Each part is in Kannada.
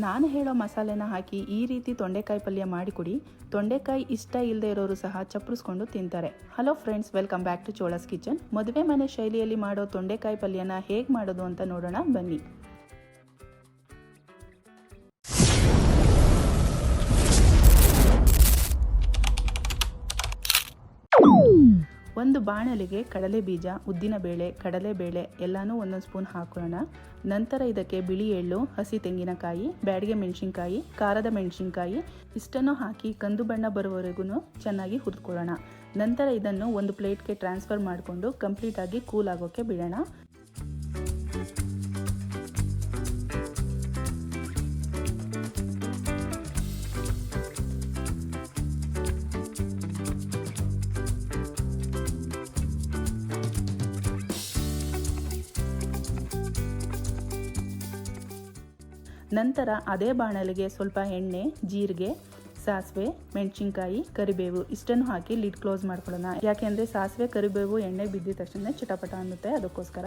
ನಾನು ಹೇಳೋ ಮಸಾಲೆನ ಹಾಕಿ ಈ ರೀತಿ ತೊಂಡೆಕಾಯಿ ಪಲ್ಯ ಮಾಡಿಕೊಡಿ. ತೊಂಡೆಕಾಯಿ ಇಷ್ಟ ಇಲ್ಲದೆ ಇರೋರು ಸಹ ಚಪ್ಪರಿಸ್ಕೊಂಡು ತಿಂತಾರೆ. Hello friends, welcome back to Cholas kitchen. ಮದುವೆ ಮನೆ ಶೈಲಿಯಲ್ಲಿ ಮಾಡೋ ತೊಂಡೆಕಾಯಿ ಪಲ್ಯನ ಹೇಗೆ ಮಾಡೋದು ಅಂತ ನೋಡೋಣ ಬನ್ನಿ. ಒಂದು ಬಾಣಲೆಗೆ ಕಡಲೆಬೀಜ, ಉದ್ದಿನಬೇಳೆ, ಕಡಲೆಬೇಳೆ ಎಲ್ಲನೂ ಒಂದೊಂದು ಸ್ಪೂನ್ ಹಾಕೊಳ್ಳೋಣ. ನಂತರ ಇದಕ್ಕೆ ಬಿಳಿ ಎಳ್ಳು, ಹಸಿ ತೆಂಗಿನಕಾಯಿ, ಬ್ಯಾಡಗೆ ಮೆಣಸಿನ್ಕಾಯಿ, ಖಾರದ ಮೆಣಸಿನ್ಕಾಯಿ ಇಷ್ಟನ್ನು ಹಾಕಿ ಕಂದು ಬಣ್ಣ ಬರುವವರೆಗೂ ಚೆನ್ನಾಗಿ ಹುರಿದುಕೊಳ್ಳೋಣ. ನಂತರ ಇದನ್ನು ಒಂದು ಪ್ಲೇಟ್ಗೆ ಟ್ರಾನ್ಸ್ಫರ್ ಮಾಡಿಕೊಂಡು ಕಂಪ್ಲೀಟಾಗಿ ಕೂಲ್ ಆಗೋಕ್ಕೆ ಬಿಡೋಣ. ನಂತರ ಅದೇ ಬಾಣಲೆಗೆ ಸ್ವಲ್ಪ ಎಣ್ಣೆ, ಜೀರಿಗೆ, ಸಾಸಿವೆ, ಮೆಣಸಿನ್ಕಾಯಿ, ಕರಿಬೇವು ಇಷ್ಟನ್ನು ಹಾಕಿ ಲಿಡ್ ಕ್ಲೋಸ್ ಮಾಡ್ಕೊಳ್ಳೋಣ. ಯಾಕೆಂದರೆ ಸಾಸಿವೆ, ಕರಿಬೇವು ಎಣ್ಣೆ ಬಿದ್ದಿದ ತಕ್ಷಣ ಚಿಟಪಟ ಅನ್ನುತ್ತೆ, ಅದಕ್ಕೋಸ್ಕರ.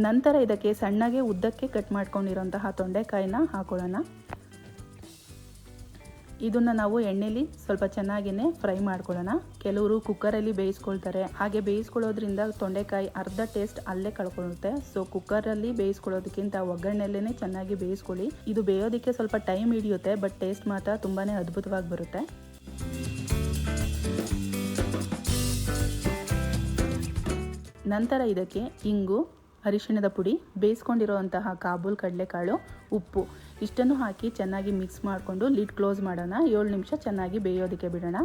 ನಂತರ ಇದಕ್ಕೆ ಸಣ್ಣಗೆ ಉದ್ದಕ್ಕೆ ಕಟ್ ಮಾಡ್ಕೊಂಡಿರೋಂತಹ ತೊಂಡೆಕಾಯಿನ ಹಾಕೊಳ್ಳೋಣ. ಇದನ್ನು ನಾವು ಎಣ್ಣೆಲಿ ಸ್ವಲ್ಪ ಚೆನ್ನಾಗಿಯೇ ಫ್ರೈ ಮಾಡ್ಕೊಳ್ಳೋಣ. ಕೆಲವರು ಕುಕ್ಕರಲ್ಲಿ ಬೇಯಿಸ್ಕೊಳ್ತಾರೆ. ಹಾಗೆ ಬೇಯಿಸ್ಕೊಳ್ಳೋದ್ರಿಂದ ತೊಂಡೆಕಾಯಿ ಅರ್ಧ ಟೇಸ್ಟ್ ಅಲ್ಲೇ ಕಳ್ಕೊಳ್ಳುತ್ತೆ. ಸೊ ಕುಕ್ಕರಲ್ಲಿ ಬೇಯಿಸ್ಕೊಳ್ಳೋದಕ್ಕಿಂತ ಒಗ್ಗರಣೆಯಲ್ಲೇ ಚೆನ್ನಾಗಿ ಬೇಯಿಸ್ಕೊಳ್ಳಿ. ಇದು ಬೇಯೋದಕ್ಕೆ ಸ್ವಲ್ಪ ಟೈಮ್ ಹಿಡಿಯುತ್ತೆ, ಬಟ್ ಟೇಸ್ಟ್ ಮಾತ್ರ ತುಂಬಾ ಅದ್ಭುತವಾಗಿ ಬರುತ್ತೆ. ನಂತರ ಇದಕ್ಕೆ ಇಂಗು, ಅರಿಶಿಣದ ಪುಡಿ, ಬೇಯಿಸ್ಕೊಂಡಿರುವಂತಹ ಕಾಬೂಲ್ ಕಡಲೆಕಾಳು, ಉಪ್ಪು ಇಷ್ಟನ್ನು ಹಾಕಿ ಚೆನ್ನಾಗಿ ಮಿಕ್ಸ್ ಮಾಡಿಕೊಂಡು ಲಿಡ್ ಕ್ಲೋಸ್ ಮಾಡೋಣ. 7 ನಿಮಿಷ ಚೆನ್ನಾಗಿ ಬೇಯೋದಕ್ಕೆ ಬಿಡೋಣ.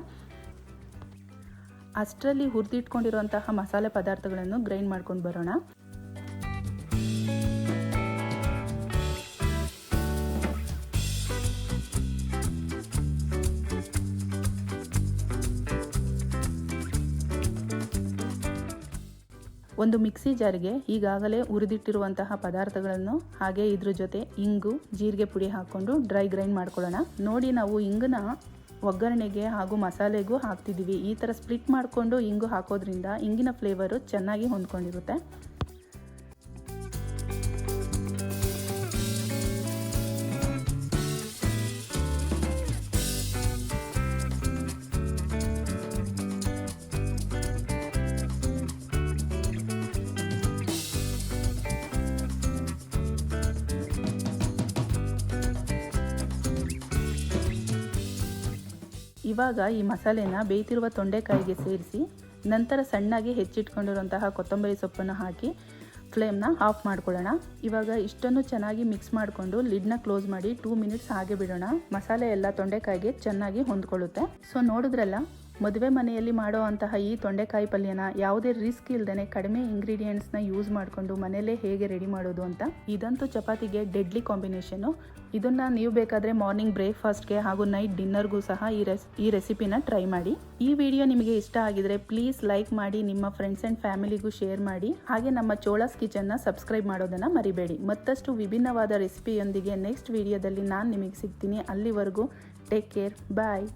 ಅಷ್ಟರಲ್ಲಿ ಹುರಿದಿಟ್ಕೊಂಡಿರುವಂತಹ ಮಸಾಲೆ ಪದಾರ್ಥಗಳನ್ನು ಗ್ರೈಂಡ್ ಮಾಡ್ಕೊಂಡು ಬರೋಣ. ಒಂದು ಮಿಕ್ಸಿ ಜಾರಿಗೆ ಈಗಾಗಲೇ ಹುರಿದಿಟ್ಟಿರುವಂತಹ ಪದಾರ್ಥಗಳನ್ನು ಹಾಗೆ ಇದ್ರ ಜೊತೆ ಇಂಗು, ಜೀರಿಗೆ ಪುಡಿ ಹಾಕ್ಕೊಂಡು ಡ್ರೈ ಗ್ರೈಂಡ್ ಮಾಡ್ಕೊಳ್ಳೋಣ. ನೋಡಿ, ನಾವು ಇಂಗನ್ನ ಒಗ್ಗರಣೆಗೆ ಹಾಗೂ ಮಸಾಲೆಗೂ ಹಾಕ್ತಿದ್ದೀವಿ. ಈ ಥರ ಸ್ಪ್ಲಿಟ್ ಮಾಡಿಕೊಂಡು ಇಂಗು ಹಾಕೋದ್ರಿಂದ ಇಂಗಿನ ಫ್ಲೇವರು ಚೆನ್ನಾಗಿ ಹೊಂದ್ಕೊಂಡಿರುತ್ತೆ. ಇವಾಗ ಈ ಮಸಾಲೆನ ಬೇಯ್ತಿರುವ ತೊಂಡೆಕಾಯಿಗೆ ಸೇರಿಸಿ ನಂತರ ಸಣ್ಣಗೆ ಹೆಚ್ಚಿಟ್ಕೊಂಡಿರುವಂತಹ ಕೊತ್ತಂಬರಿ ಸೊಪ್ಪನ್ನು ಹಾಕಿ ಫ್ಲೇಮ್ನ ಆಫ್ ಮಾಡ್ಕೊಳ್ಳೋಣ. ಇವಾಗ ಇಷ್ಟನ್ನು ಚೆನ್ನಾಗಿ ಮಿಕ್ಸ್ ಮಾಡಿಕೊಂಡು ಲಿಡ್ನ ಕ್ಲೋಸ್ ಮಾಡಿ 2 ಮಿನಿಟ್ಸ್ ಹಾಗೆ ಬಿಡೋಣ. ಮಸಾಲೆ ಎಲ್ಲ ತೊಂಡೆಕಾಯಿಗೆ ಚೆನ್ನಾಗಿ ಹೊಂದ್ಕೊಳ್ಳುತ್ತೆ. ಸೊ ನೋಡಿದ್ರಲ್ಲ, ಮದುವೆ ಮನೆಯಲ್ಲಿ ಮಾಡೋ ಅಂತಹ ಈ ತೊಂಡೆಕಾಯಿ ಪಲ್ಯನ ಯಾವುದೇ ರಿಸ್ಕ್ ಇಲ್ಲದೇ ಕಡಿಮೆ ಇಂಗ್ರೀಡಿಯೆಂಟ್ಸ್ನ ಯೂಸ್ ಮಾಡಿಕೊಂಡು ಮನೆಯಲ್ಲೇ ಹೇಗೆ ರೆಡಿ ಮಾಡೋದು ಅಂತ. ಇದಂತೂ ಚಪಾತಿಗೆ ಡೆಡ್ಲಿ ಕಾಂಬಿನೇಷನ್ನು. ಇದನ್ನು ನೀವು ಬೇಕಾದರೆ ಮಾರ್ನಿಂಗ್ ಬ್ರೇಕ್ಫಾಸ್ಟ್ಗೆ ಹಾಗೂ ನೈಟ್ ಡಿನ್ನರ್ಗೂ ಸಹ ಈ ರೆಸಿಪಿನ ಟ್ರೈ ಮಾಡಿ. ಈ ವಿಡಿಯೋ ನಿಮಗೆ ಇಷ್ಟ ಆಗಿದ್ರೆ ಪ್ಲೀಸ್ ಲೈಕ್ ಮಾಡಿ, ನಿಮ್ಮ ಫ್ರೆಂಡ್ಸ್ ಆ್ಯಂಡ್ ಫ್ಯಾಮಿಲಿಗೂ ಶೇರ್ ಮಾಡಿ. ಹಾಗೆ ನಮ್ಮ ಚೋಳಾಸ್ ಕಿಚನ್ನ ಸಬ್ಸ್ಕ್ರೈಬ್ ಮಾಡೋದನ್ನು ಮರಿಬೇಡಿ. ಮತ್ತಷ್ಟು ವಿಭಿನ್ನವಾದ ರೆಸಿಪಿಯೊಂದಿಗೆ ನೆಕ್ಸ್ಟ್ ವಿಡಿಯೋದಲ್ಲಿ ನಾನು ನಿಮಗೆ ಸಿಗ್ತೀನಿ. ಅಲ್ಲಿವರೆಗೂ ಟೇಕ್ ಕೇರ್, ಬಾಯ್.